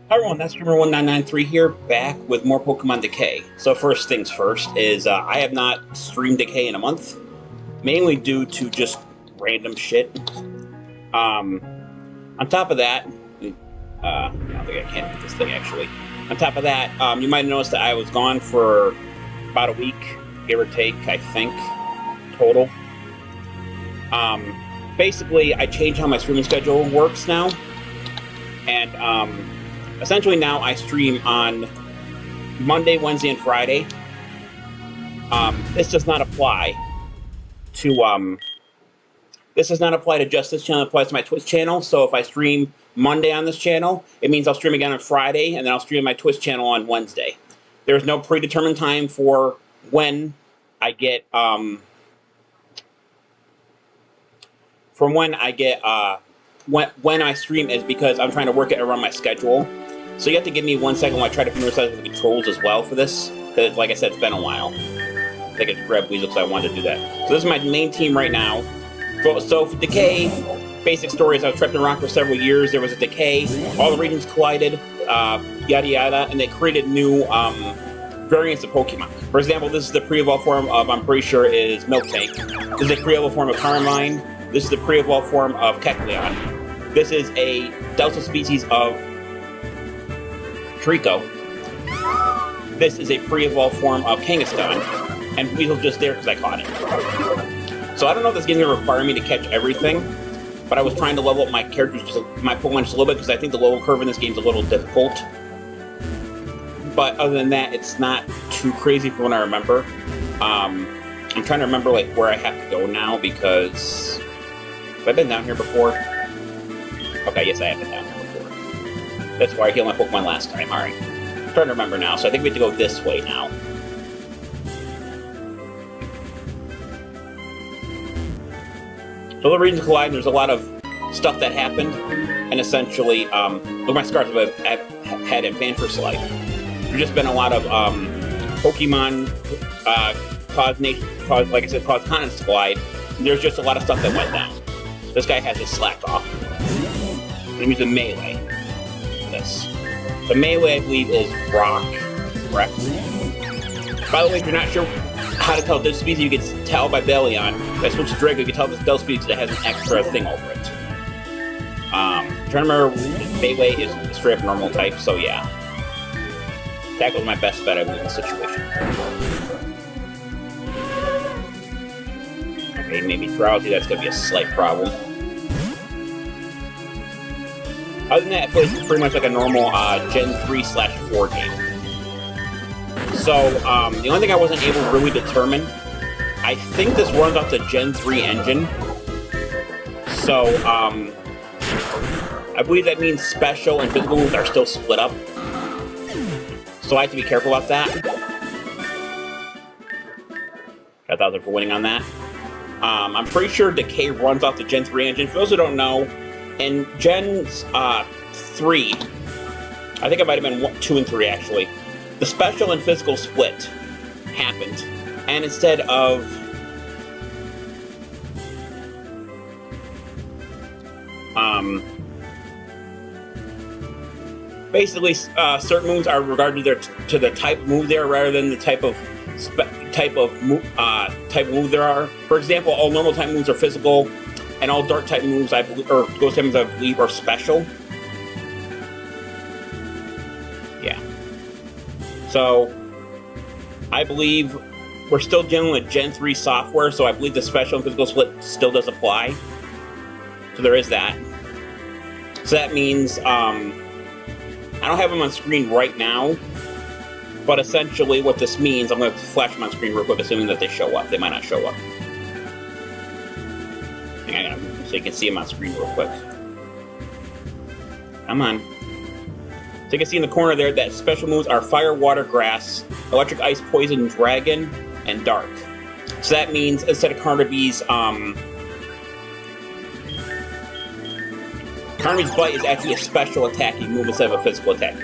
Hi everyone, that's Streamer1993 here, back with more Pokemon Decay. So first things first is I have not streamed Decay in a month, mainly due to just random shit. On top of that, I don't think I can hit this thing actually. On top of that, you might notice that I was gone for about a week, give or take, I think, total. Basically, I changed how my streaming schedule works now, and essentially now I stream on Monday, Wednesday, and Friday. This does not apply to just this channel. It applies to my Twitch channel. So if I stream Monday on this channel, it means I'll stream again on Friday, and then I'll stream my Twitch channel on Wednesday. There's no predetermined time for when I get when I stream is because I'm trying to work it around my schedule. So you have to give me 1 second while I try to familiarize with the controls as well for this, because like I said, it's been a while. I think I just grabbed Weasel because I wanted to do that. So this is my main team right now. So for Decay, basic story is I was trapped in rock for several years. There was a Decay, all the regions collided, yada yada, and they created new variants of Pokemon. For example, this is the pre-evolved form of, I'm pretty sure, is Miltank. This is a pre-evolved form of Carmine. This is the pre-evolved form of Kecleon. This is a Delta species of Trico. This is a pre-evolved form of Kangaskhan. And Weasel's just there because I caught it. So I don't know if this game's going to require me to catch everything, but I was trying to level up my characters, my Pokemon just a little bit, because I think the level curve in this game is a little difficult. But other than that, it's not too crazy from what I remember. I'm trying to remember like where I have to go now, because... Have I been down here before? Okay, yes, I have been down here before. That's where I healed my Pokemon last time. Alright. I'm trying to remember now, so I think we have to go this way now. So the regions collide, there's a lot of stuff that happened, and essentially, look, my scars have had advanced for life. There's just been a lot of Pokemon like I said, cause continents to collide. There's just a lot of stuff that went down. This guy has his slack off. I'm using melee. This. The melee, I believe, is rock. Correct. By the way, if you're not sure how to tell this species, you can tell by Bellion. If I switch to Draco, you can tell this Del species that has an extra thing over it. I'm trying to remember, melee is straight up normal type, so yeah. Tackle's my best bet, I believe, in this situation. Okay, maybe Drowsy, that's gonna be a slight problem. Other than that, it plays pretty much like a normal Gen 3/4 game. So, the only thing I wasn't able to really determine, I think this runs off the Gen 3 engine. So, I believe that means special and physical moves are still split up. So I have to be careful about that. Got 1,000 for winning on that. I'm pretty sure Decay runs off the Gen 3 engine. For those who don't know, in Gen 3, I think it might have been 2 and 3 actually, the special and physical split happened. And instead of basically, certain moves are regarded to the type of move there rather than the type of move there are. For example, all normal type moves are physical, and all dark type moves, I believe, or ghost type moves, I believe, are special. Yeah. So, I believe we're still dealing with Gen 3 software, so I believe the special and physical split still does apply. So there is that. So that means, I don't have them on screen right now, but essentially what this means, I'm going to flash them on screen real quick, assuming that they show up. They might not show up. Hang on, so you can see them on screen real quick. Come on. So you can see in the corner there that special moves are Fire, Water, Grass, Electric, Ice, Poison, Dragon, and Dark. So that means instead of Carnaby's, Carnaby's Bite is actually a special attacking move instead of a physical attack.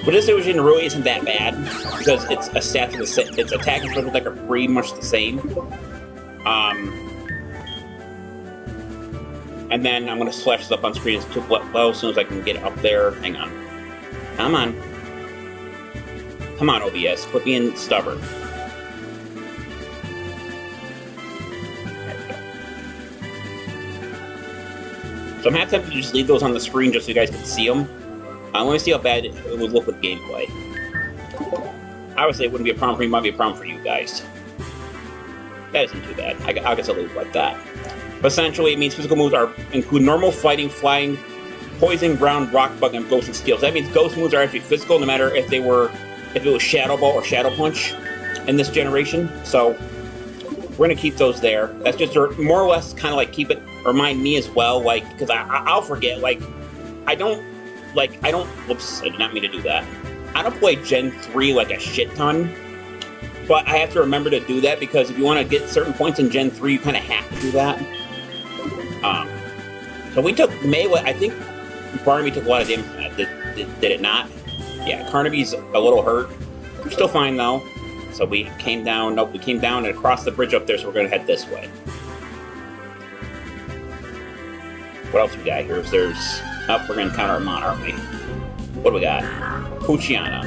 But this version really isn't that bad, because its attack and special attack are pretty much the same. And then I'm going to flash this up on screen as soon as I can get up there. Hang on. Come on. Come on, OBS. Quit being stubborn. So I'm half tempted to just leave those on the screen just so you guys can see them. Let me see how bad it would look with gameplay. Obviously, it wouldn't be a problem for me, it might be a problem for you guys. That isn't too bad. I guess I'll leave it like that. But essentially, it means physical moves include normal, fighting, flying, poison, ground, rock, bug, and ghost and steel. So that means ghost moves are actually physical, no matter if it was Shadow Ball or Shadow Punch in this generation. So we're gonna keep those there. That's just more or less kind of like keep it, remind me as well, like, because I'll forget, like, whoops, I did not mean to do that. I don't play Gen 3 like a shit ton, but I have to remember to do that because if you want to get certain points in Gen 3, you kind of have to do that. So we took melee, I think Barnaby took a lot of damage from that, did it not? Yeah, Carnaby's a little hurt. We're still fine though. So we came down, nope, we came down and across the bridge up there, so we're going to head this way. What else we got here? There's... Oh, we're going to encounter a Mon, aren't we? What do we got? Puchiana.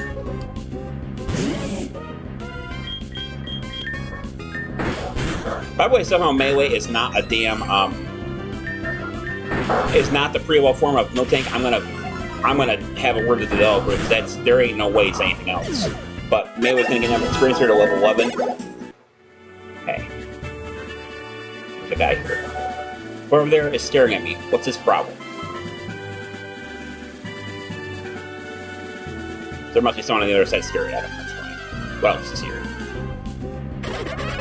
By the way, somehow melee is not a damn, is not the pre-level form of Miltank. I'm gonna have a word with the developer, because there ain't no way it's anything else. But melee's gonna get enough experience here to level 11. Okay. There's a guy here. Whoever over there is staring at me. What's his problem? There must be someone on the other side staring at him. That's fine. What else is here?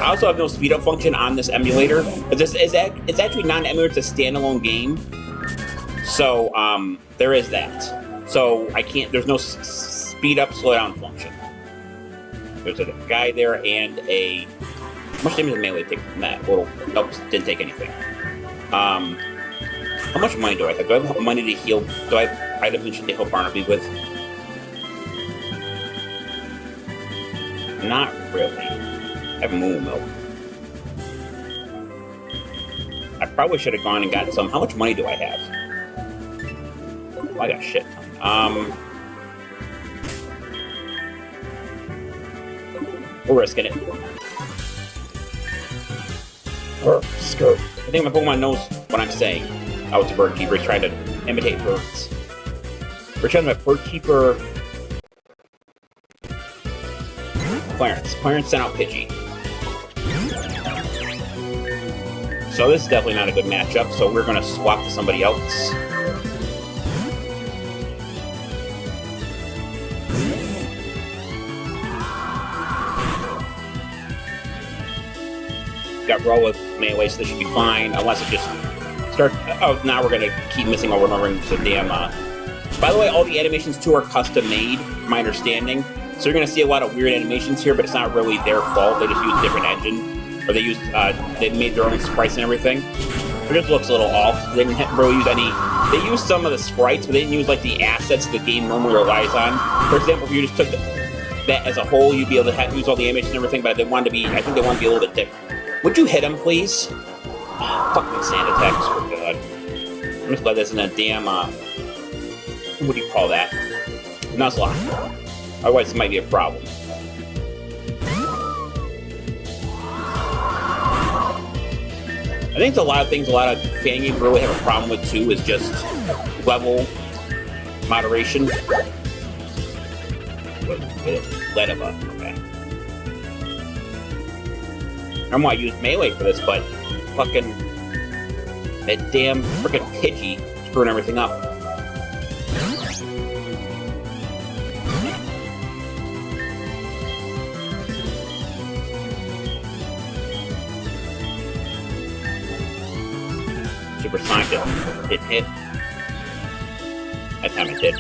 I also have no speed up function on this emulator. It's actually not an emulator, it's a standalone game. So, there is that. So, there's no speed up, slow down function. There's a guy there and a... How much damage does melee take from that? Nope, didn't take anything. How much money do I have? Do I have money to heal? Do I have items and shit to heal Barnaby with? Not really. I have moo milk. I probably should have gone and gotten some. How much money do I have? Oh, I got shit ton. We're risking it. Skirt. I think my Pokemon knows what I'm saying. Oh, it's a bird keeper. He's trying to imitate birds. We're trying to bird keeper. Clarence sent out Pidgey. So this is definitely not a good matchup, so we're going to swap to somebody else. Got roll with melee, so this should be fine, unless it just starts... Oh, now we're going to keep missing over and over the damn... By the way, all the animations too are custom made, from my understanding. So you're going to see a lot of weird animations here, but it's not really their fault. They just use a different engine. Or they made their own sprites and everything. It just looks a little off. They didn't really use any... They used some of the sprites, but they didn't use, like, the assets the game normally relies on. For example, if you just took that as a whole, you'd be able to use all the animations and everything, but they wanted to be... I think they wanted to be a little bit different. Would you hit him, please? Oh, fucking sand attacks, for God. I'm just glad this isn't a damn, what do you call that? Nuzlocke. Otherwise, it might be a problem. I think it's a lot of things a lot of fan games really have a problem with, too, is just level moderation. Let him up, okay. I don't want to use melee for this, but fucking that damn frickin' Pidgey screwing everything up. Super Sonic didn't hit. That time it did.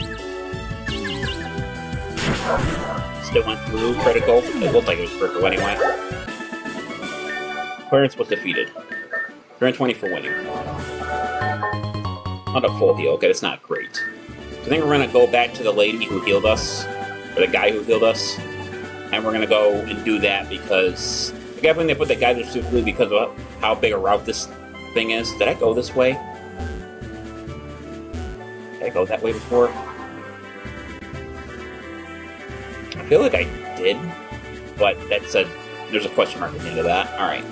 Still went through critical. It looked like it was critical anyway. Clarence was defeated. 320 for winning. Not a full heal. Okay, that's not great. So I think we're gonna go back to the lady who healed us, or the guy who healed us, and we're gonna go and do that because I got when they put that guy there specifically because of how big a route this thing is. Did I go this way? Did I go that way before? feel like I did, but there's a question mark at the end of that. Alright.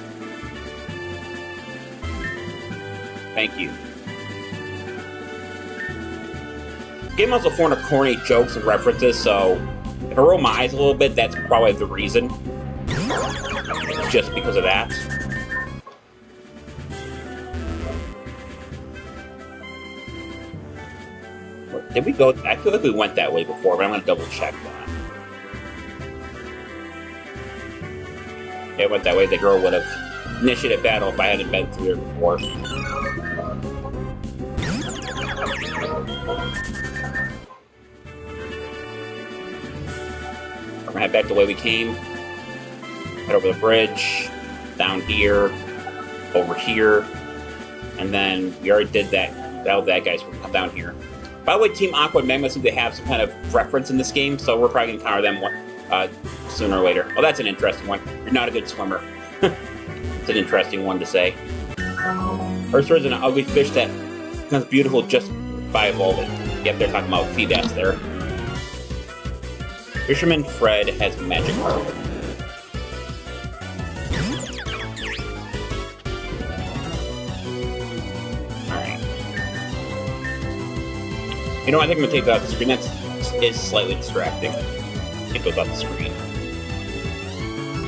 Thank you. Game also full of corny jokes and references, so if I roll my eyes a little bit, that's probably the reason. It's just because of that. Did we go? I feel like we went that way before, but I'm going to double check that. Yeah, it went that way. The girl would have initiated battle if I hadn't been through there before. We're going to head back the way we came. Head over the bridge, down here, over here, and then we already did that. That guy's down here. By the way, Team Aqua and Magma seem to have some kind of reference in this game, so we're probably going to encounter them sooner or later. Oh, that's an interesting one. You're not a good swimmer. It's an interesting one to say. Ursa is an ugly fish that becomes beautiful just by evolving. Yep, they're talking about Feebas there. Fisherman Fred has magic carp. You know, I think I'm going to take that off the screen. That is slightly distracting. It goes off the screen.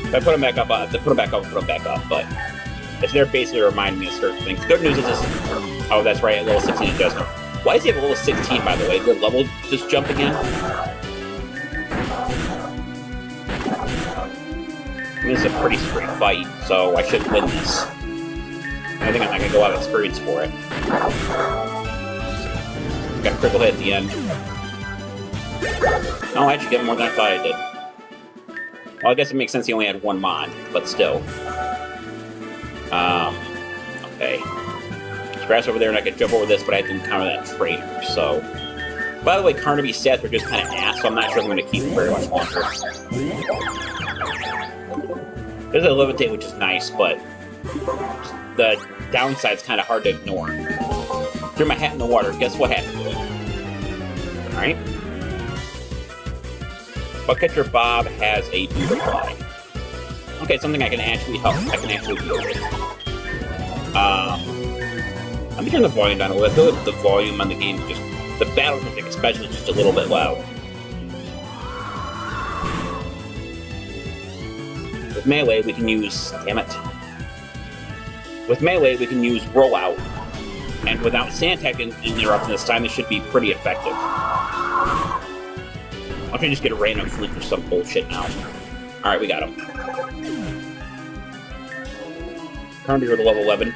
If I put them back up, I'll put them back up, but it's there basically to remind me of certain things. Good news is this... Oh, that's right, a level 16 adjustment. Why does he have a level 16, by the way? Good level just jump again? I mean, this is a pretty straight fight, so I should win this. I think I'm not going to go out of experience for it. Got a critical hit at the end. Oh, I actually get more than I thought I did. Well, I guess it makes sense he only had one mod, but still. Okay. There's grass over there, and I could jump over this, but I had to encounter that traitor, so... By the way, Carnaby's stats are just kind of ass, so I'm not sure if I'm going to keep them very much longer. There's a levitate, which is nice, but... the downside's kind of hard to ignore. Threw my hat in the water. Guess what happened to it? Alright. Buckcatcher Bob has a butterfly. Okay, something I can actually help. I can actually deal with. Let me turn the volume down a little. I feel like the volume on the game just... The battle music especially is just a little bit loud. With melee, we can use... Damn it. With melee, we can use rollout. And without sand attack interrupting this time, it should be pretty effective. Why don't you just get a random fluke or some bullshit now? Alright, we got him. Carnaby with a level 11.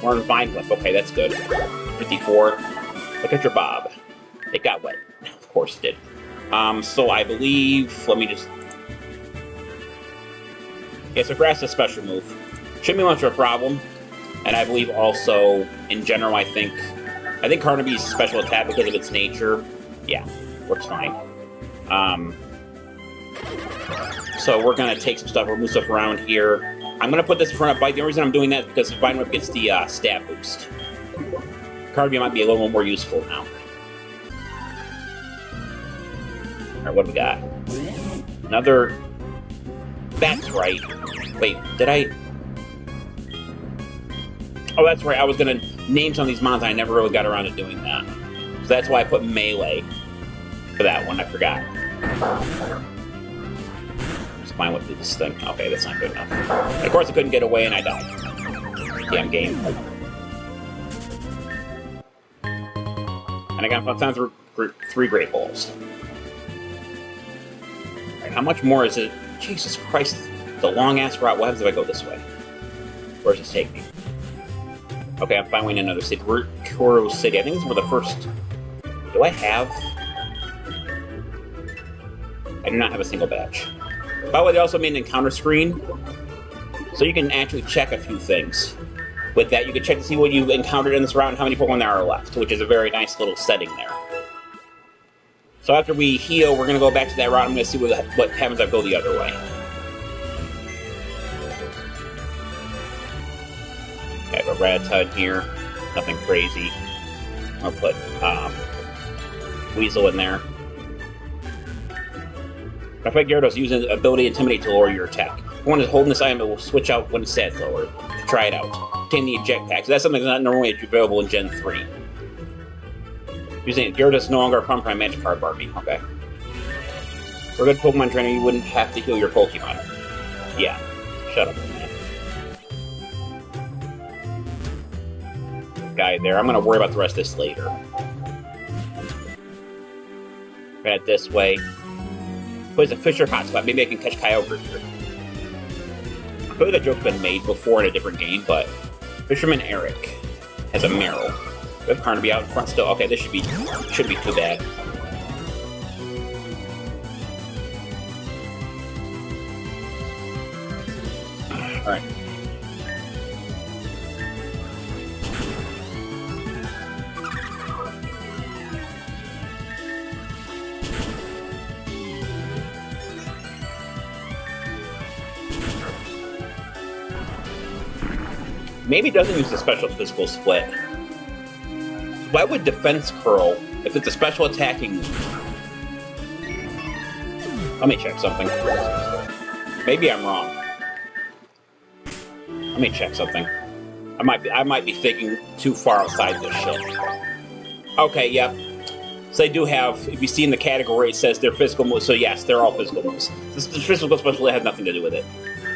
We're on Vine Whip. Okay, that's good. 54. Look at your Bob. It got wet. Of course it did. So I believe... Let me just... Yeah, so Grass is a special move. Shouldn't be much of a problem. And I believe also, in general, I think Carnaby's special attack, because of its nature, yeah, works fine. So we're going to take some stuff, remove stuff around here. I'm going to put this in front of Bite. The only reason I'm doing that is because Vine Whip gets the stat boost. Carnaby might be a little more useful now. Alright, what do we got? Another... That's right. Wait, did I... Oh, that's right, I was going to name some of these mons, and I never really got around to doing that. So that's why I put melee for that one, I forgot. Just fine with this thing. Okay, that's not good enough. And of course, I couldn't get away, and I died. Damn game. And I got time through 3 Great Balls. Right, how much more is it? Jesus Christ, the long-ass route. What happens if I go this way? Where does this take me? Okay, I'm finally in another city. We're Kuro City. I think this is where the first... Do I have... I do not have a single badge. By the way, they also made an encounter screen, so you can actually check a few things. With that, you can check to see what you encountered in this route and how many Pokemon there are left, which is a very nice little setting there. So after we heal, we're going to go back to that route. I'm going to see what happens if I go the other way. I have a Rattata here. Nothing crazy. I'll put Weasel in there. I fight Gyarados using ability Intimidate to lower your attack. If one is holding this item, it will switch out when it's stats lower. Try it out. Obtain the eject pack. So that's something that's not normally available in Gen 3. Using it, Gyarados is no longer a problem for my Magic Card Barbie. Okay. For a good Pokemon trainer, you wouldn't have to heal your Pokemon. Yeah. Shut up, man. Guy there. I'm gonna worry about the rest of this later. Head this way. But it's a Fisher hotspot. Maybe I can catch Kyogre here. I feel like that joke's been made before in a different game, but Fisherman Eric has a Meryl. We have Carnaby out in front still. Okay, this shouldn't be too bad. Alright. Maybe it doesn't use the special physical split. Why would defense curl if it's a special attacking move? Let me check something. Maybe I'm wrong. Let me check something. I might be thinking too far outside this shit. Okay, yep. So they do have, if you see in the category, it says they're physical moves, so yes, they're all physical moves. This physical special has nothing to do with it.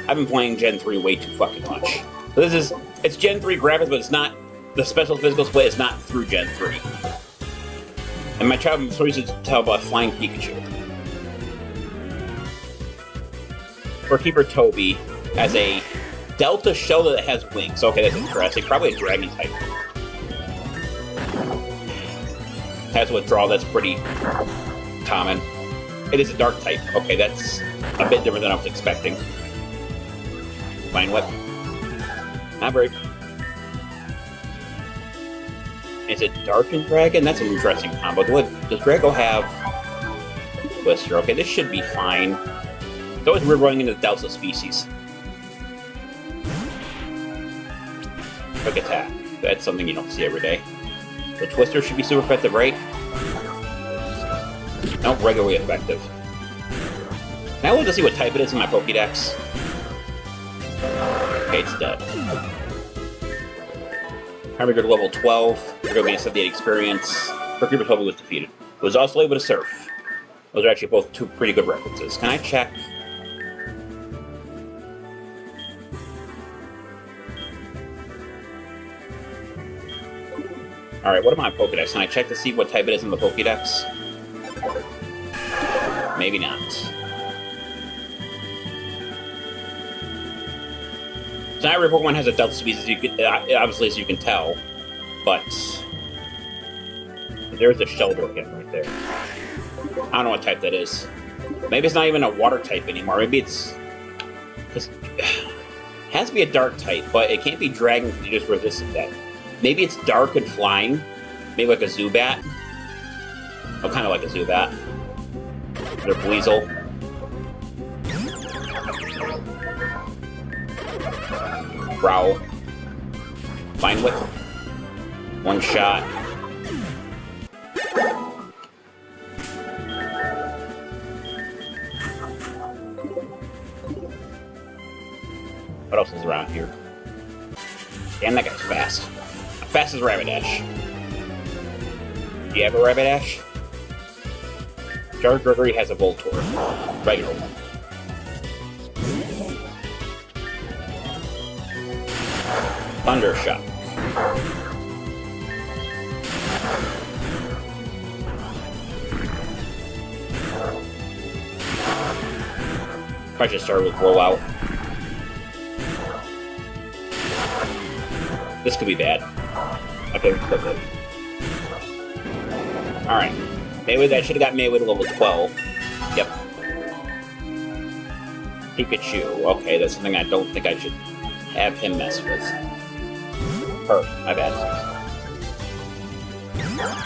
I've been playing Gen 3 way too fucking much. So it's Gen 3 graphics, but it's not, the special physical split is not through Gen 3. And my child was supposed to tell about Flying Pikachu. For Keeper Toby has a Delta shell that has wings. Okay, that's interesting. Probably a Dragon type. Has withdrawal, that's pretty common. It is a Dark type. Okay, that's a bit different than I was expecting. Vine Whip. Not very. Is it Dark and Dragon? That's an interesting combo. Does Drago have Twister? Okay, this should be fine. It's always weird running into Delta species. Quick attack. That's something you don't see every day. The Twister should be super effective, right? No, regularly effective. Now we'll just see what type it is in my Pokédex. Okay, it's dead. Hammer to level 12. We're going to get 78 experience. Creeper Toby was defeated. Was also able to surf. Those are actually both two pretty good references. Can I check? Alright, what am I on Pokédex? Can I check to see what type it is in the Pokédex? Maybe not. So not every Pokemon has a Delta species, obviously, as you can tell, but there's a Shelter again right there. I don't know what type that is. Maybe it's not even a Water type anymore. Maybe it has to be a Dark type, but it can't be Dragon because you just resisted that. Maybe it's Dark and Flying. Maybe like a Zubat. Oh, kind of like a Zubat. Or Weasel. Growl. Vine Whip. One shot. What else is around here? Damn, that guy's fast. Fast as Rapidash. Do you have a Rapidash? Jar Gregory has a Voltorb. Regular one. Thundershock. I should start with Rollout. This could be bad. Okay, perfect. Alright. Mayweather, I should have got Mayweather level 12. Yep. Pikachu. Okay, that's something I don't think I should have him mess with. My bad.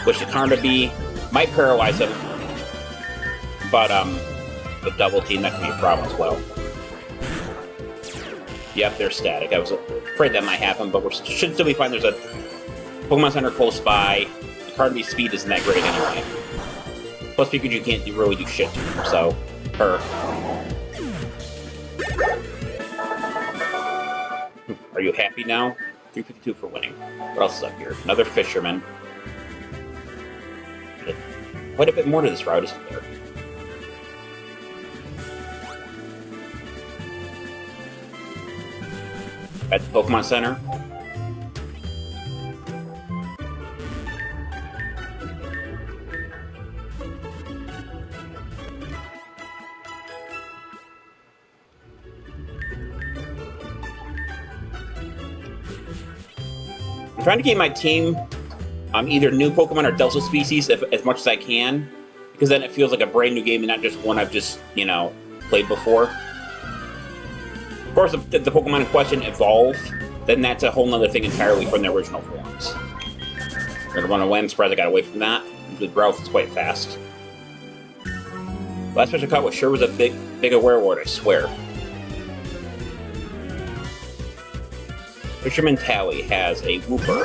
Wish the Carnaby might paralyze him. But, with Double Team, that could be a problem as well. Yep, they're static. I was afraid that might happen, but we should still be fine. There's a Pokemon Center close by. The Carnaby's speed isn't that great anyway. Plus, Pikachu can't really do shit to him, so Her. Are you happy now? 352 for winning. What else is up here? Another fisherman. Quite a bit more to this route, isn't there? At the Pokemon Center. I'm trying to keep my team either new Pokemon or Delta species as much as I can, because then it feels like a brand new game and not just one I've just, you know, played before. Of course, if the Pokemon in question evolve, then that's a whole nother thing entirely from their original forms. We're gonna run away. I'm surprised I got away from that. Usually Growth is quite fast. Last fish I caught was sure was a big werewolf, I swear. Fisherman Tally has a Wooper.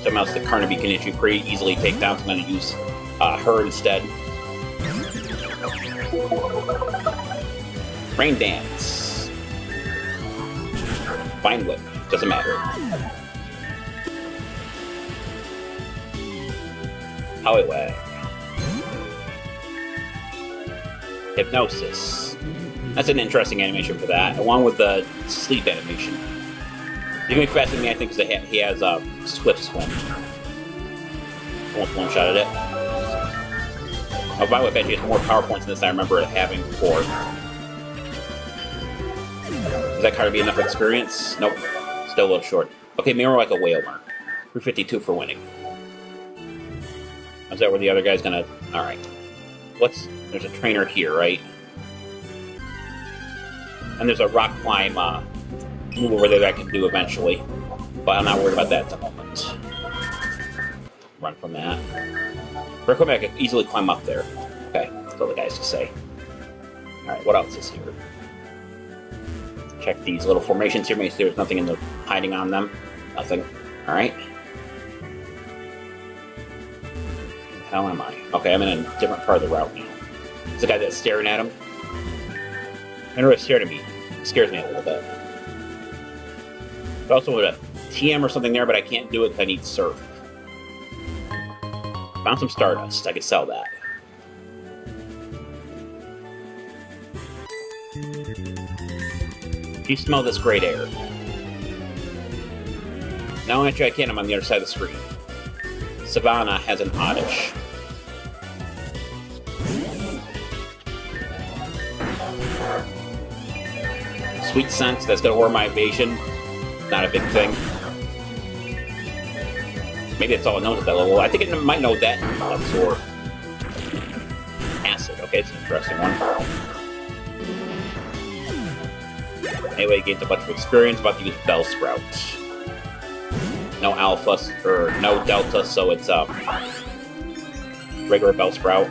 Somehow the Carnaby can issue pretty easily take down, so I'm going to use her instead. Rain Dance. Vine Whip. Doesn't matter. Hollywag. Hypnosis. That's an interesting animation for that, along with the sleep animation. You can be faster than me, I think, because he has Swift Swim. Almost one-shotted it. Oh, Vine Whip actually has more power points than this I remember having before. Does that card be enough experience? Nope. Still a little short. Okay, maybe we're like a whale mark. 352 for winning. Is that where the other guy's gonna... Alright. There's a trainer here, right? And there's a rock climb move over there that I can do eventually. But I'm not worried about that at the moment. Run from that. For equipment, I can easily climb up there. Okay, that's all the guys can say. Alright, what else is here? Check these little formations here, make sure there's nothing hiding on them. Nothing. Alright. How am I? Okay, I'm in a different part of the route now. It's the guy that's staring at him. I know it's staring at me. It scares me a little bit. But also with a TM or something there, but I can't do it because I need Surf. Found some Stardust. I could sell that. Do you smell this great air? No, actually I can't. I'm on the other side of the screen. Savannah has an Oddish. Sweet Scent, that's going to work my evasion. Not a big thing. Maybe that's all it knows at that level. I think it might know that. Absorb. Acid. Okay, it's an interesting one. Anyway, it gains a bunch of experience. About to use Bellsprout. No Alpha, or no Delta, so it's regular Bellsprout.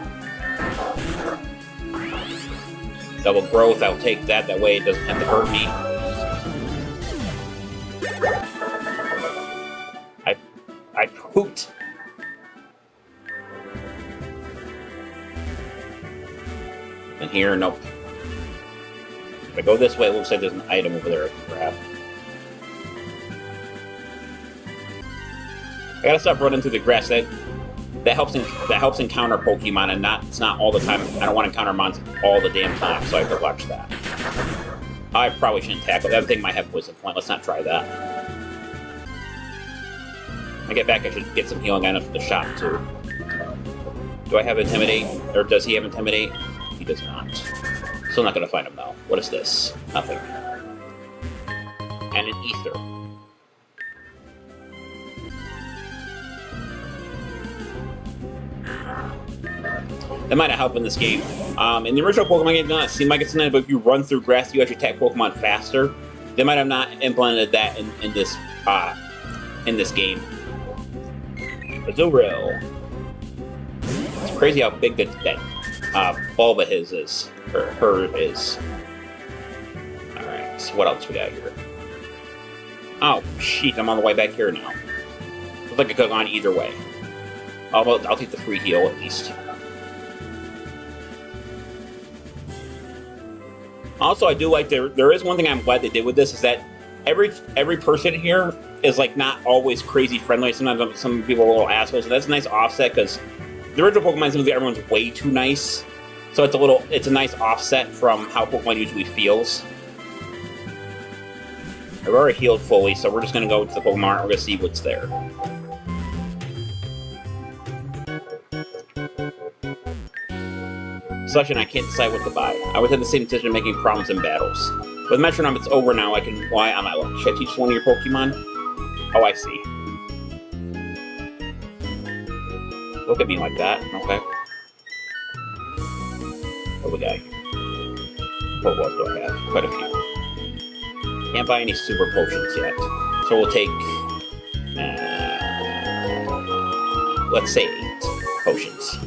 Double Growth, I'll take that. That way it doesn't have to hurt me. I pooped. And here, nope. If I go this way, it looks like there's an item over there I can grab. I gotta stop running through the grass. That helps encounter Pokemon, and it's not all the time. I don't want to encounter monsters all the damn time, so I have to watch that. I probably shouldn't tackle that thing. Might have poison point. Let's not try that. When I get back, I should get some healing items for the shop too. Do I have Intimidate, or does he have Intimidate? He does not. Still not gonna find him though. What is this? Nothing. And an Ether. That might not help in this game. In the original Pokemon game, it does not seem like it's in it, but if you run through grass, you actually attack Pokemon faster. They might have not implemented that in this game. Azurill. It's crazy how big that bulb of his is, or her is. Alright, so what else we got here? Oh, shit, I'm on the way back here now. Looks like it could have gone either way. I'll take the free heal at least. Also, I do like there is one thing I'm glad they did with this is that every person here is like not always crazy friendly. Sometimes some people are a little assholes, and that's a nice offset because the original Pokemon seems like everyone's way too nice. So it's a nice offset from how Pokemon usually feels. I've already healed fully, so we're just gonna go to the Pokemon Mart and we're gonna see what's there. Such and I can't decide what to buy. I always had the same decision making problems in battles. With Metronome, it's over now. I can rely on my luck. Should I teach one of your Pokemon? Oh, I see. Look at me like that. Okay. What we got? Pokeballs do I have? Quite a few. Can't buy any super potions yet. So we'll take... let's say 8 potions.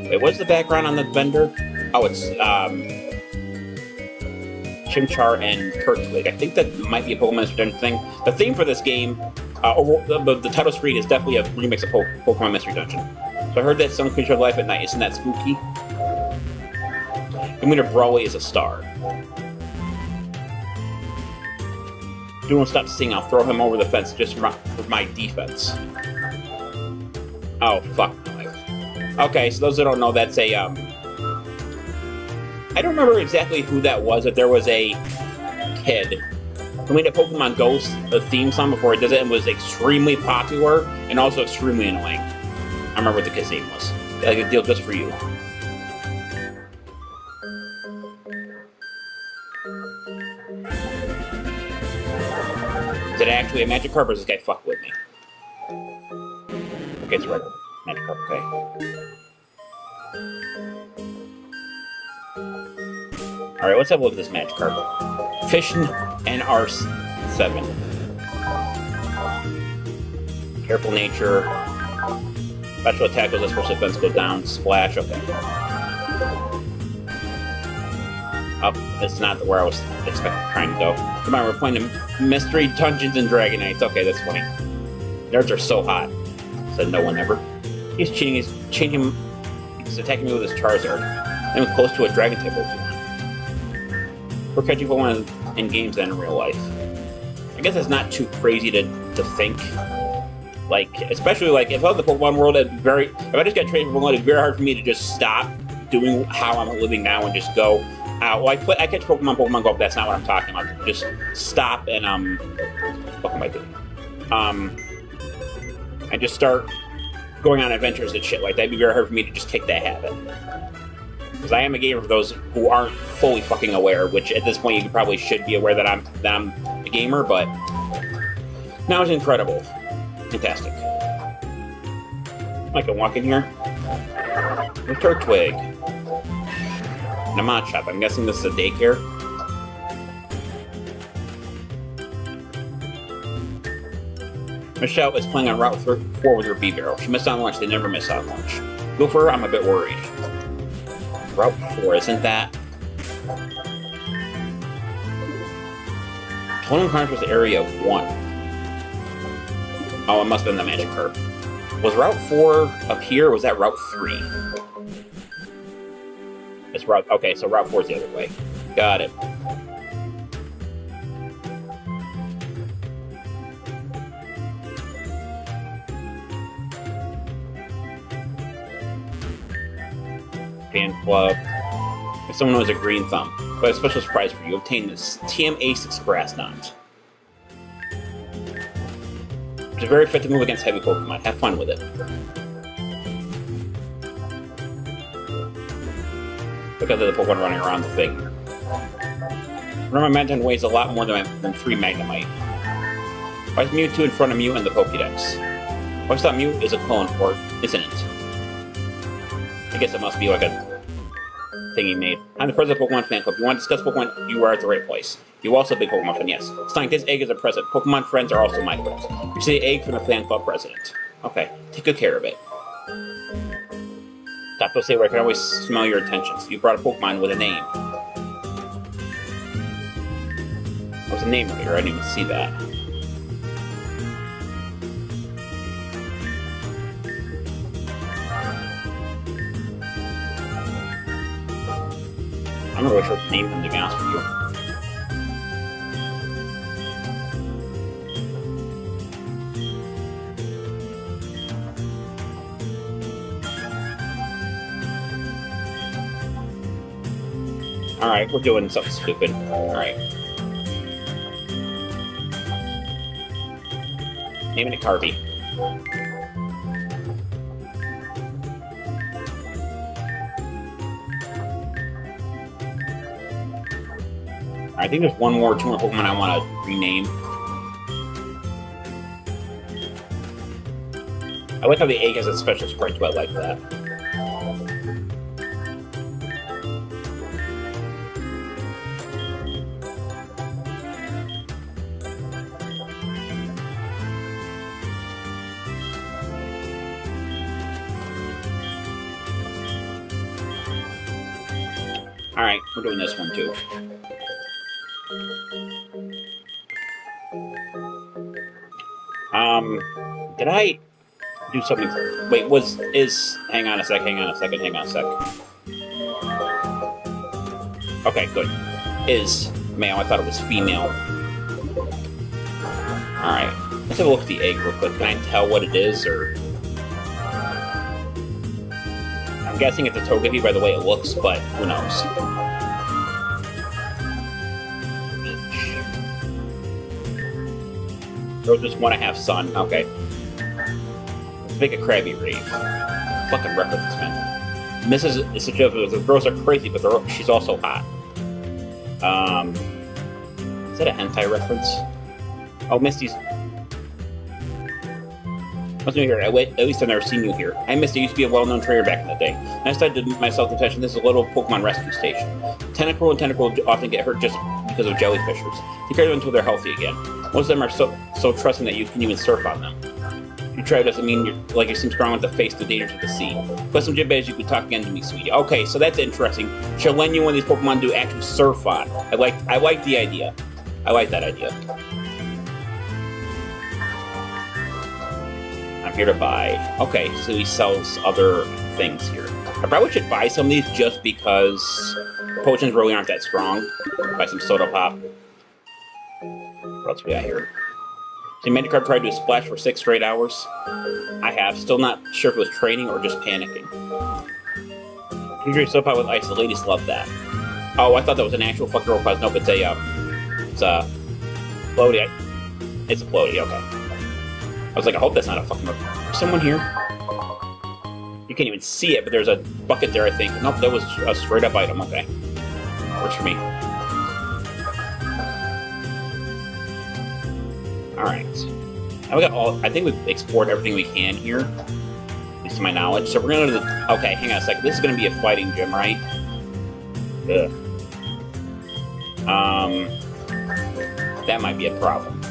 Wait, what's the background on the vendor? Oh, it's Chimchar and Turtwig. I think that might be a Pokemon Mystery Dungeon thing. The theme for this game, the title screen is definitely a remix of Pokemon Mystery Dungeon. So I heard that some creature of life at night. Isn't that spooky? Emultor Brawley is a star. If you won't stop singing, I'll throw him over the fence just for my defense. Oh, fuck. Okay, so those that don't know, that's a, I don't remember exactly who that was, if there was a kid who made a Pokemon Go theme song before it does it and was extremely popular and also extremely annoying. I remember what the kid's name was. Like a deal just for you. Is it actually a Magikarp or is this guy fuck with me? Okay, it's right. Magikarp, okay. Alright, let's have a look at this Magikarp. Fission NR7. Careful nature. Special attack goes up, special defense goes down. Splash, okay. Oh, it's not where I was trying to go. Come on, we're playing the Mystery Dungeons and Dragonites. Okay, that's funny. Nerds are so hot. Said no one ever. He's cheating, he's changing. He's attacking me with his Charizard. I'm close to a Dragon type Pokemon. We're catching Pokemon in games than in real life. I guess it's not too crazy to think. Like, especially like if I was the Pokemon world, if I just got traded for Pokemon, it'd be very hard for me to just stop doing how I'm living now and just go out. Well, I catch Pokemon Go, but that's not what I'm talking about. Just stop and what am I doing? And just start going on adventures and shit like that. It'd be very hard for me to just kick that habit. Because I am a gamer for those who aren't fully fucking aware, which at this point you probably should be aware that I'm a gamer, but now it's incredible. Fantastic. I can walk in here with Turtwig. And a mod shop. I'm guessing this is a daycare. Michelle is playing on Route 4 with her B-Barrel. She missed on lunch. They never miss on lunch. Go for her, I'm a bit worried. Route 4, isn't that? Total Carnage was Area 1. Oh, it must have been the Magikarp. Was Route 4 up here, or was that Route 3? It's Route... Okay, so Route 4 is the other way. Got it. Fan Club. If someone knows a green thumb. But a special surprise for you. Obtain this TM Ace Grass Knot. It's a very effective move against heavy Pokemon. Have fun with it. Look at the Pokemon running around the thing. Remember, Magnemite weighs a lot more than 3 Magnemite. Why is Mewtwo in front of Mew in the Pokédex? I always thought Mew is a clone, or isn't it? I guess it must be like a thing he made. I'm the president of Pokemon Fan Club. If you want to discuss Pokemon, you are at the right place. You also a big Pokemon fan, yes. Stein, this egg is a present. Pokemon friends are also my friends. You see the egg from the Fan Club president. Okay, take good care of it. Stop to say where I can always smell your intentions. You brought a Pokemon with a name. There's a name right here. I didn't even see that. I'm not really sure what to name them, to be honest with you. Alright, we're doing something stupid. Alright. Naming it Carby. I think there's two more Pokemon I want to rename. I like how the egg has a special sprite, but I like that. Alright, we're doing this one too. Did I do something? Wait, hang on a sec. Okay, good. Is male, I thought it was female. Alright, let's have a look at the egg real quick. Can I tell what it is, or... I'm guessing it's a Togepi by the way it looks, but who knows? Girls just want to have sun. Okay. Let's make a Krabby Rave. Fucking references, man. Mrs. is suggestive. The girls are crazy, but she's also hot. Is that a hentai reference? Oh, Misty's... What's new here? At least I've never seen you here. I Misty used to be a well-known trainer back in the day. And I started myself attention. This is a little Pokemon rescue station. Tentacruel and Tentacruel often get hurt just because of jellyfishers. Take care of them until they're healthy again. Most of them are so trusting that you can even surf on them. You try doesn't mean you seem strong with the face the dangers of the sea. Put some jib as you can talk again to me, sweetie. Okay, so that's interesting. She'll lend you one of these Pokemon to actually surf on. I like the idea. I like that idea. I'm here to buy. Okay, so he sells other things here. I probably should buy some of these just because the potions really aren't that strong. Buy some Soda Pop. What else we got here? So Magikarp tried to do a splash for 6 straight hours. I have. Still not sure if it was training or just panicking. You drink Soda Pop with ice. The ladies love that. Oh, I thought that was an actual fucking robot. Nope, it's a floaty. It's a floaty, okay. I was like, I hope that's not a fucking... There's someone here? You can't even see it, but there's a bucket there, I think. Nope, that was a straight-up item. Okay. Works for me. Alright. Now we got all... I think we've explored everything we can here. At least to my knowledge. So we're gonna go to the... Okay, hang on a second. This is gonna be a fighting gym, right? Ugh. That might be a problem.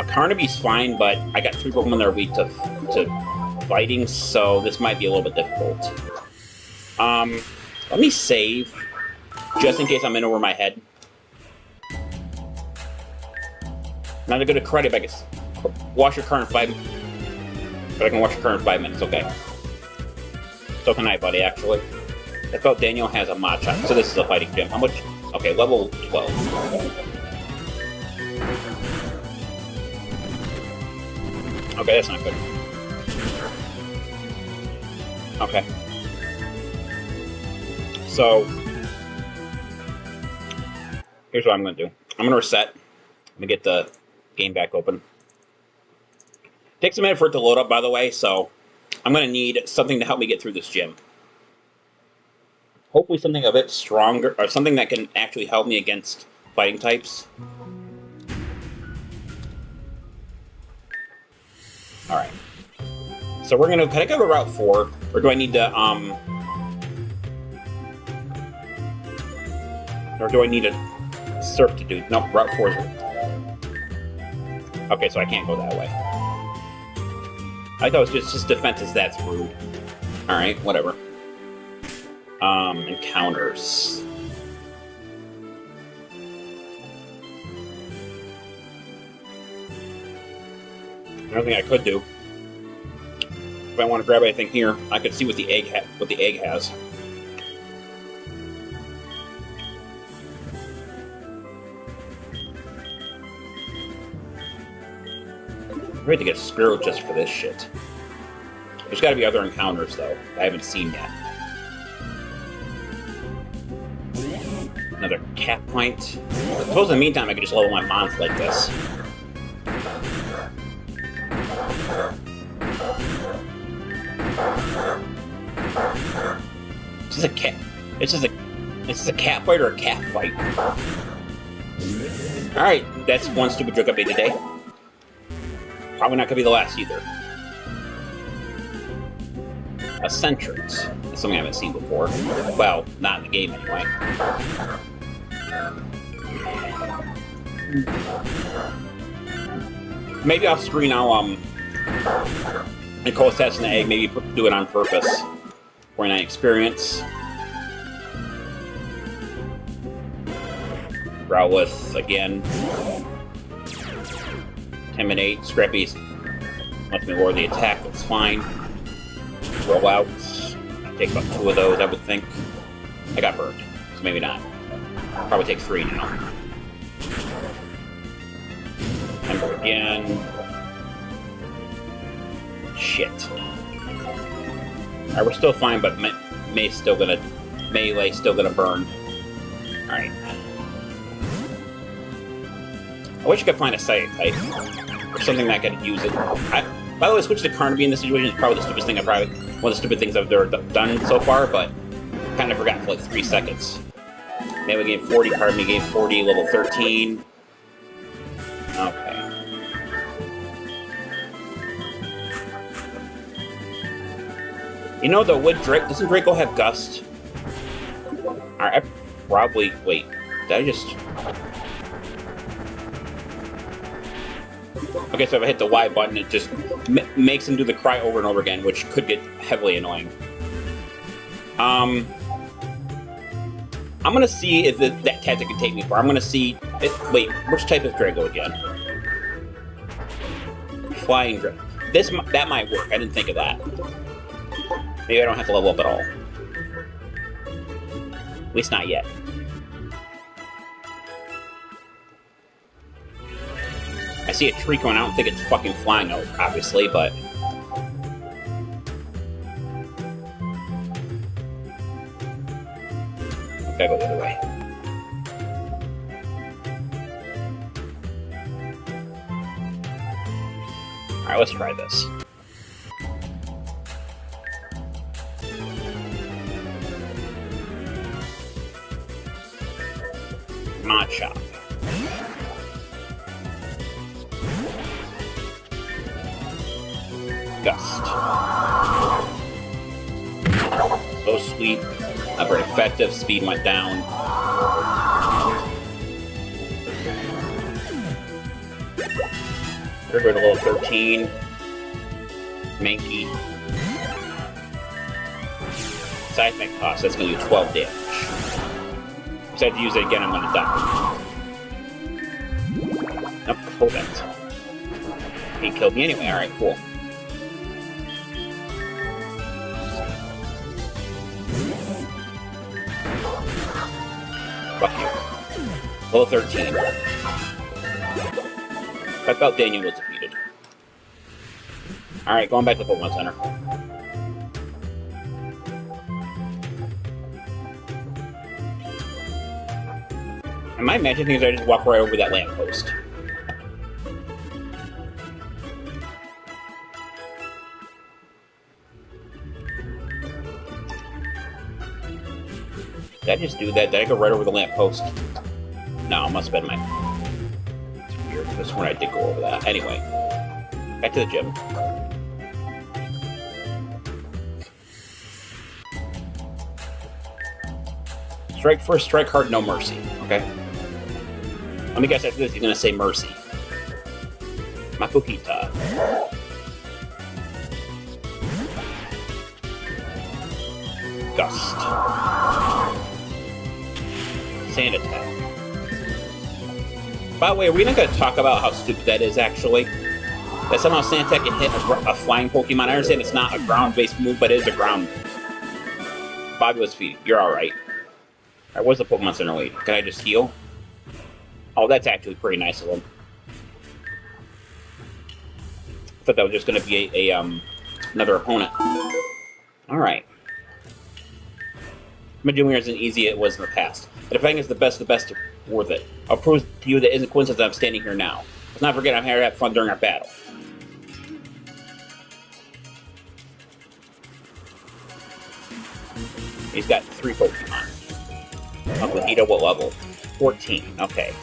Carnaby's fine, but I got 3 Pokemon that are weak to fighting, so this might be a little bit difficult. Let me save, just in case I'm in over my head. Not a good credit, but I can wash your car in 5 minutes. But I can wash your car in 5 minutes, okay. So can I, buddy, actually. I felt Daniel has a Machop, so this is a fighting gym. How much? Okay, level 12. Okay, that's not good. Okay. So, here's what I'm going to do. I'm going to reset. I'm going to get the game back open. Takes a minute for it to load up, by the way, so I'm going to need something to help me get through this gym. Hopefully something a bit stronger, or something that can actually help me against fighting types. Alright. So we're gonna... Can I go to Route 4? Or do I need to, Or do I need a surf to do... No, Route 4 is... Okay, so I can't go that way. I thought it was just defenses, that's rude. Alright, whatever. Encounters. Another thing I could do, if I want to grab anything here, I could see what the egg has. I'm ready to get Spirit just for this shit. There's gotta be other encounters, though, I haven't seen yet. Another cat point. I suppose in the meantime I could just level my mons like this. This is a cat. This is a cat fight or a cat fight? Alright, that's one stupid joke I made today. Probably not gonna be the last either. Eccentrics. That's something I haven't seen before. Well, not in the game anyway. Maybe off screen I'll Nicole Assassin Egg, maybe do it on purpose. 49 experience. Growlith again. Intimidate. Scrappy's lets me lower the attack, that's fine. Roll out. Take about 2 of those, I would think. I got burned, so maybe not. Probably take 3 now. Ember again. Shit. Alright, we're still fine, but Melee's still gonna burn. Alright. I wish I could find a Psychic type, or something that could use it. By the way, switching to Carnaby in this situation is probably the stupidest thing one of the stupid things I've ever done so far, but kind of forgot for like 3 seconds. Melee gained 40, Carnaby gained 40, level 13. Okay. You know, though, doesn't Draco have Gust? Alright, I probably... Wait, did I just... Okay, so if I hit the Y button, it just makes him do the cry over and over again, which could get heavily annoying. I'm gonna see if that tactic can take me far. I'm gonna see... Wait, which type is Draco again? Flying Draco. That might work. I didn't think of that. Maybe I don't have to level up at all. At least not yet. I see a tree going. I don't think it's fucking flying out, obviously, but... Okay, go the other way. Alright, let's try this. Mod Shop. Gust. So sweet. Not very effective. Speed went down. Triggered a level 13. Mankey. Seismic cost. That's going to do 12 damage. If I have to use it again, I'm going to die. Nope, hold that. He killed me anyway. Alright, cool. Fuck you. Level 13. I felt Daniel was defeated. Alright, going back to the Pokemon Center. Am I imagining things? I just walk right over that lamppost. Did I just do that? Did I go right over the lamppost? No, it must have been my... It's weird. I swear I did go over that. Anyway. Back to the gym. Strike first, strike hard, no mercy. Okay? Let me guess after this, he's gonna say mercy. Makuhita. Gust. Sand attack. By the way, are we not going to talk about how stupid that is, actually? That somehow Sand attack can hit a flying Pokemon. I understand it's not a ground-based move, but it is a ground move. Fabulous feat. You're alright. Alright, what's the Pokemon Center lead? Can I just heal? Oh, that's actually pretty nice of him. thought that was just going to be another opponent. Alright. Majumir isn't easy as it was in the past. But if I think it's the best worth it. I'll prove to you that it isn't a coincidence that I'm standing here now. Let's not forget I'm here to have fun during our battle. He's got 3 Pokemon. Hito, what level? 14. Okay.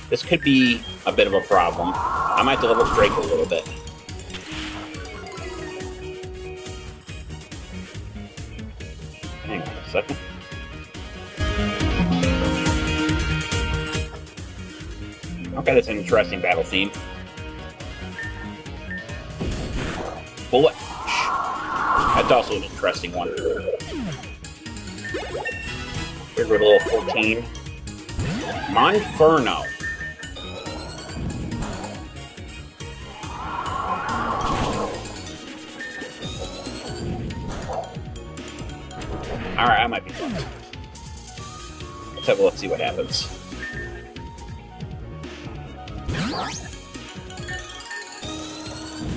This could be a bit of a problem. I might have to level up Draco a little bit. Hang on a second. Okay, that's an interesting battle theme. Bullet. That's also an interesting one. Here's a little 14. Monferno. Alright, I might be fun. Let's have a look, see what happens.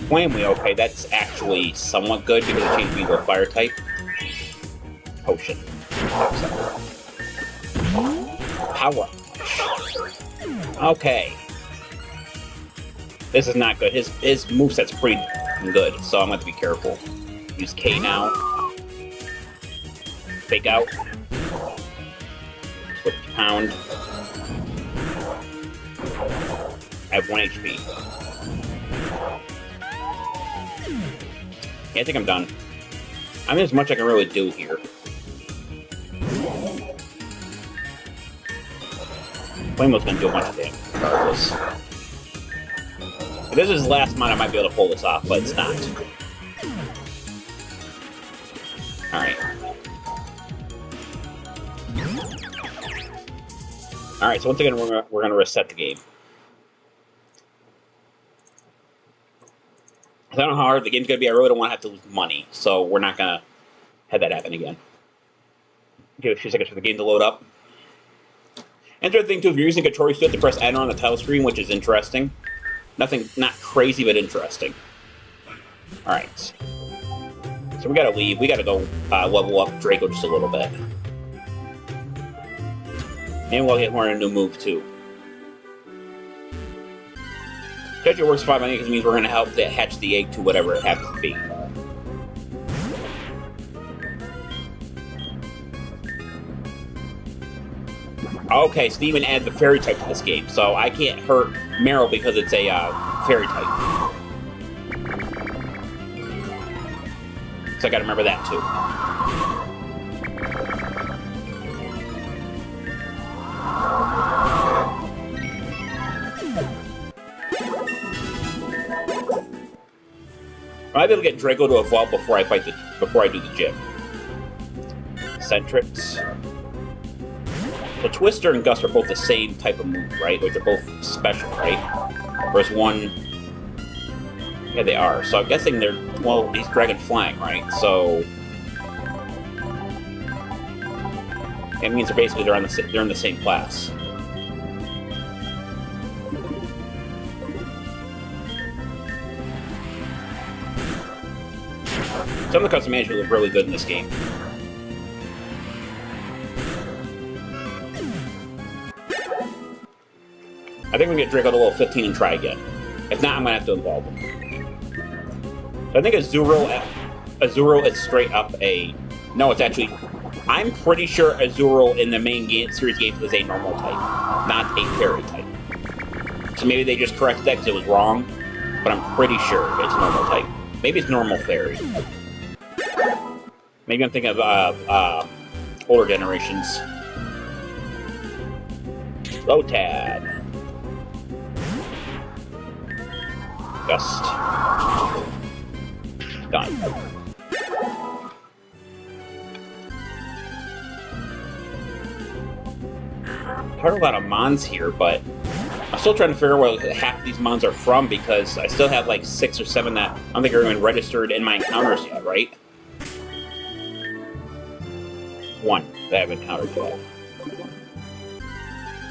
Flame Wheel, okay, that's actually somewhat good because it changed me to a fire type. Potion. Power. Okay. This is not good. His moveset's pretty good, so I'm going to be careful. Use K now. Fake out. Switch to Pound. I have 1 HP. Yeah, I think I'm done. I mean, there's much I can really do here. Flame's gonna do a bunch of damage, regardless. If this is his last mod, I might be able to pull this off, but it's not. Alright. Alright, so once again, we're gonna reset the game. I don't know how hard the game's gonna be. I really don't want to have to lose money, so we're not gonna have that happen again. Give it a few seconds for the game to load up. Interesting thing too, if you're using a controller, you have to press enter on the title screen, which is interesting. Nothing, not crazy, but interesting. Alright. So we gotta leave. We gotta go level up Draco just a little bit. And we'll get more in a new move too. Schedule works fine by me because it means we're going to help to hatch the egg to whatever it happens to be. Okay, Steven added the fairy type to this game, so I can't hurt Meryl because it's a fairy type. So I gotta remember that too. I might be able to get Draco to evolve before I do the gym. Centrix. So Twister and Gus are both the same type of move, right? Like they're both special, right? Whereas one... Yeah, they are. So I'm guessing they're... Well, he's Dragon Flying, right? So... It means they're basically they're in the same class. Some of the custom management look really good in this game. I think we can get Draco to level 15 and try again. If not, I'm going to have to involve him. So I think Azuro is straight up a... No, it's actually... I'm pretty sure Azuro in the main series games is a normal type, not a fairy type. So maybe they just corrected that because it was wrong, but I'm pretty sure it's a normal type. Maybe it's normal fairy. Maybe I'm thinking of older generations. Lotad. Gust. Done. Quite a lot of Mons here, but I'm still trying to figure out where half of these Mons are from because I still have like 6 or 7 that I don't think are even registered in my encounters yet, right? 1 that I haven't encountered yet.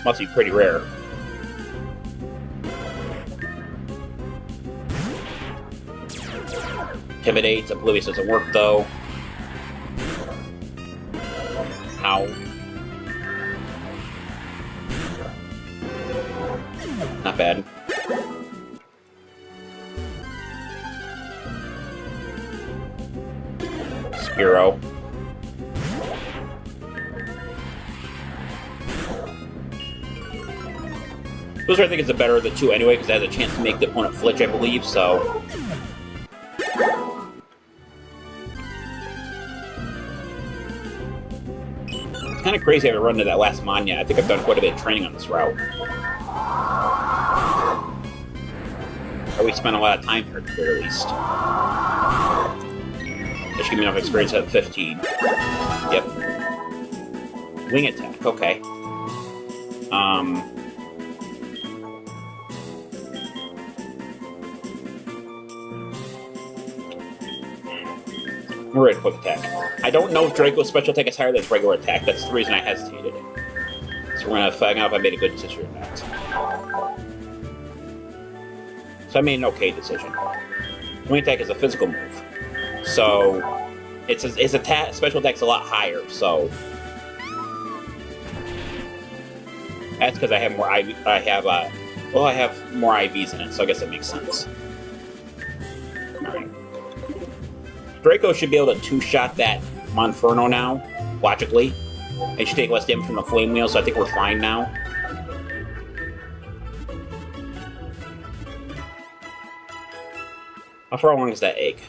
Must be pretty rare. Intimidate. Oblivious doesn't work, though. Ow. Not bad. Spiro. Those I think is the better of the two anyway, because it has a chance to make the opponent flinch, I believe, so... It's kind of crazy I haven't run to that last mon yet. I think I've done quite a bit of training on this route. Or we spent a lot of time here, at the very least. That should give me enough experience at 15. Yep. Wing attack, okay. We're at quick attack. I don't know if Draco's special attack is higher than its regular attack. That's the reason I hesitated. So we're gonna find out if I made a good decision or not. So I made an okay decision. Wing attack is a physical move, so its special attack's a lot higher. So that's because I have more IV. I have more IVs in it, so I guess it makes sense. All right. Draco should be able to two-shot that Monferno now, logically. It should take less damage from the Flame Wheel, so I think we're fine now. How far along is that egg?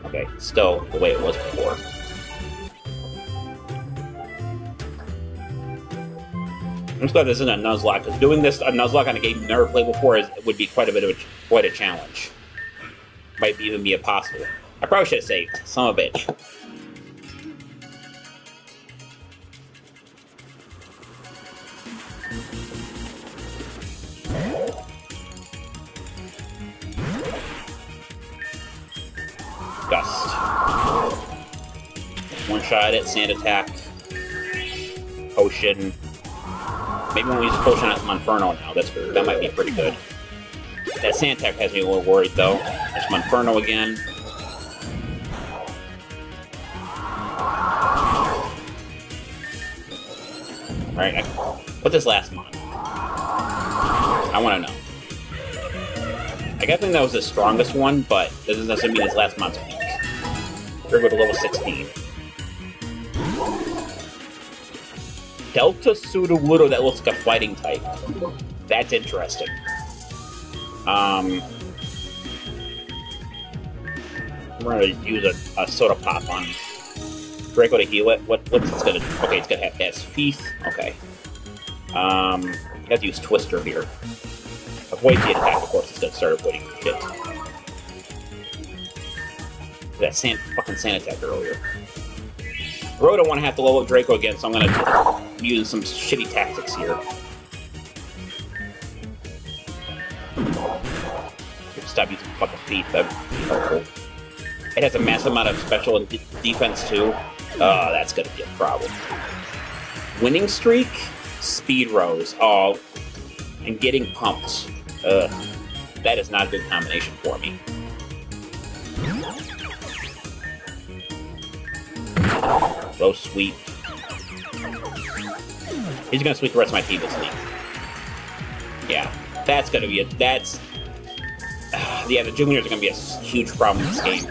Okay, still the way it was before. I'm just glad this isn't a Nuzlocke, because doing this a Nuzlocke on a game you've never played before would be quite a challenge. Might even be impossible. I probably should have saved. Son of a bitch. Gust. One shot at it, Sand Attack. Potion. Maybe when we use a potion on Monferno now, that might be pretty good. That Sand Attack has me a little worried, though. There's Monferno again. Alright, what's this last mon? I want to know. I gotta think that was the strongest one, but that doesn't necessarily mean his last mon's weak. We're going to level 16. Delta Sudowoodo that looks like a fighting type. That's interesting. We're going to use a Soda Pop on Draco to heal it. What's it going to do? Okay, it's going to have that's Feast. Okay. You have to use Twister here. Avoid the attack, of course, it's going to start avoiding shit. That fucking Sand Attack earlier. I really don't want to have to level up Draco again, so I'm going to use some shitty tactics here. Stop using fucking feet, that'd be helpful. It has a massive amount of special and defense, too. That's going to be a problem. Winning streak, Speed Rose. Oh, and getting pumped. That is not a good combination for me. Low sweep. He's gonna sweep the rest of my team, isn't he? Yeah, that's gonna be yeah, the juniors are gonna be a huge problem in this game.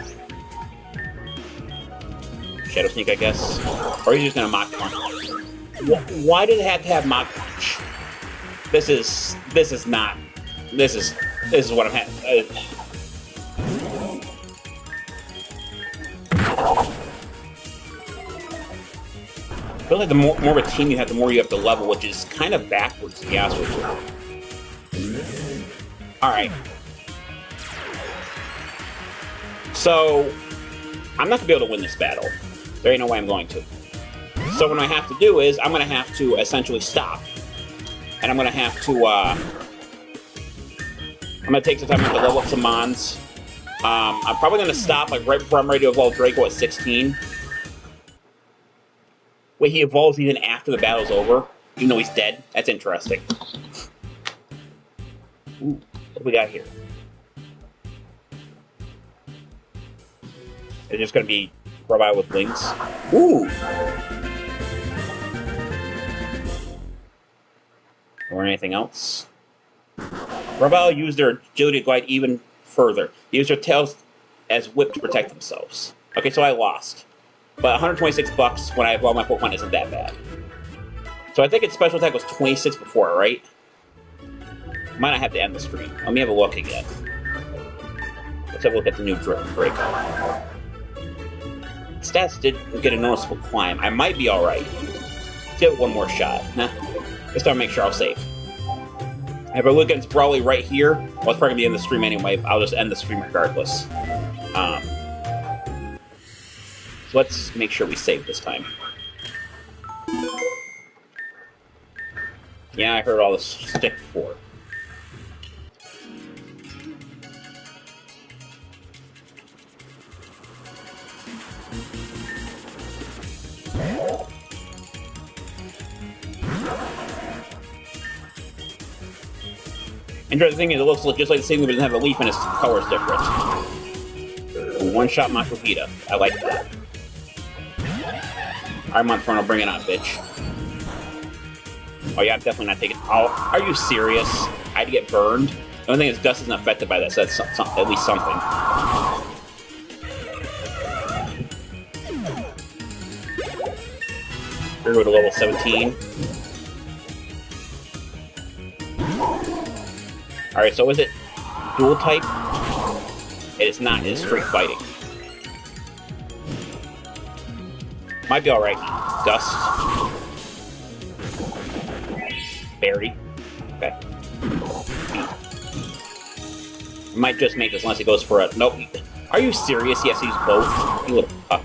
Shadow Sneak, I guess. Or he's just gonna Mock Punch. Why did it have to have Mock Punch? This is what I'm having. I feel like the more of a team you have, the more you have to level, which is kind of backwards, to be honest with you. Alright. So, I'm not going to be able to win this battle. There ain't no way I'm going to. So what I have to do is, I'm going to have to essentially stop. And I'm going to have to, I'm going to take some time to level up some Mons. I'm probably going to stop like right before I'm ready to evolve Draco at 16. Wait, he evolves even after the battle's over? Even though he's dead. That's interesting. Ooh, what do we got here? It's just gonna be robot with wings. Ooh! Or anything else? Robot use their agility to glide even further. They use their tails as whip to protect themselves. Okay, so I lost. But $126 when I have all my Pokemon isn't that bad. So I think its special attack was 26 before, right? Might not have to end the stream. Let me have a look again. Let's have a look at the new Draco. Stats did get a noticeable climb. I might be alright. Let's give it one more shot. Nah. Just to make sure I'll save. If I look against Brawly right here, well, it's probably going to be in the stream anyway. I'll just end the stream regardless. So let's make sure we save this time. Yeah, I heard all this stick before. Interesting thing is, it looks just like the same, but it doesn't have a leaf and its color is different. One-shot Machopita. I like that. Alright, Monthorn, I'll bring it on, bitch. Oh yeah, I'm definitely not taking... Oh, are you serious? I had to get burned? The only thing is, Dust isn't affected by that, so that's at least something. Here we go to level 17. Alright, so is it dual type? It is not, it is straight fighting. Might be alright. Dust. Berry. Okay. Might just make this unless it goes for a... Nope. Are you serious? Yes, use both. You little fuck.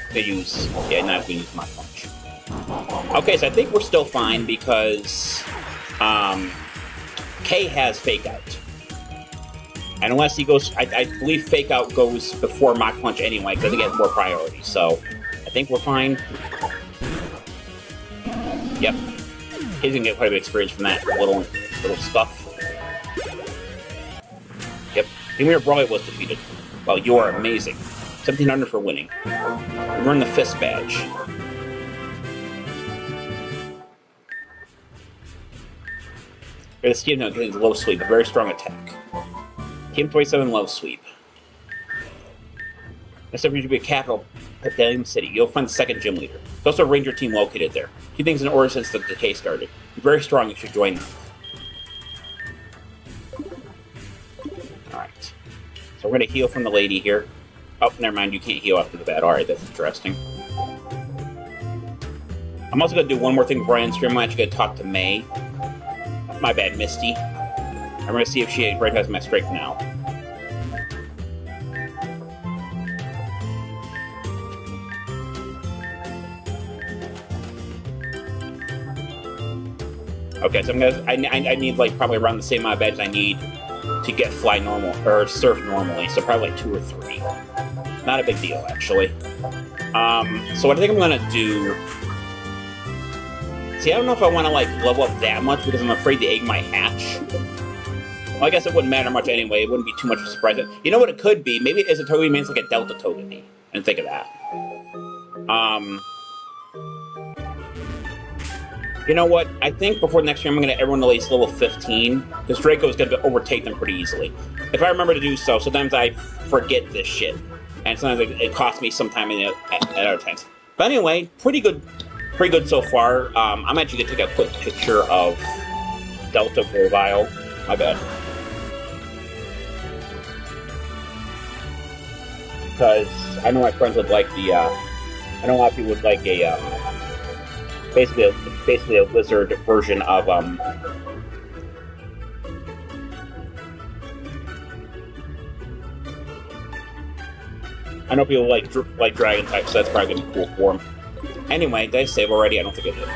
Gonna use... Yeah, not gonna use my punch. Okay, so I think we're still fine because... K has Fake Out. And unless he goes... I believe Fake Out goes before Mach Punch anyway, because I think it has more priority. So, I think we're fine. Yep. He's gonna get quite a bit of experience from that little stuff. Yep. Premier Brawley was defeated. Well, you are amazing. 1700 for winning. Earn the Fist Badge. The Steam Note contains low sweep, a very strong attack. Team 27 low sweep. Next up, you should be a capital, Pedalium City. You'll find the second gym leader. There's also a ranger team located there. Two things in order since the Decay started. You're very strong, you should join them. Alright. So we're gonna heal from the lady here. Oh, never mind, you can't heal after the battle. Alright, that's interesting. I'm also gonna do one more thing before I end stream. I'm actually gonna talk to May. My bad, Misty. I'm gonna see if she has my strength now. Okay, so I need like probably around the same amount of badges I need to get fly normal or surf normally. So probably like 2 or 3. Not a big deal actually. So what I think I'm gonna do. See, I don't know if I want to, like, level up that much, because I'm afraid the egg might hatch. Well, I guess it wouldn't matter much anyway. It wouldn't be too much of a surprise. You know what it could be? Maybe it's a Togepi means like a Delta Togepi. And think of that. You know what? I think before the next year, I'm going to get everyone at least level 15, because Draco is going to overtake them pretty easily. If I remember to do so, sometimes I forget this shit. And sometimes it costs me some time at other times. But anyway, pretty good so far. I'm actually going to take a quick picture of Delta Grovile. My bad. Because I know my friends would like the, I know a lot of people would like a, basically a lizard version of, I know people like dragon types, so that's probably going to be cool for them. Anyway, did I save already? I don't think I did.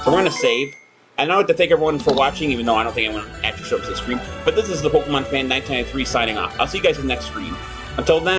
So we're going to save. I don't have to thank everyone for watching, even though I don't think anyone actually showed up to the stream. But this is the Pokemon Fan 1993 signing off. I'll see you guys in the next stream. Until then...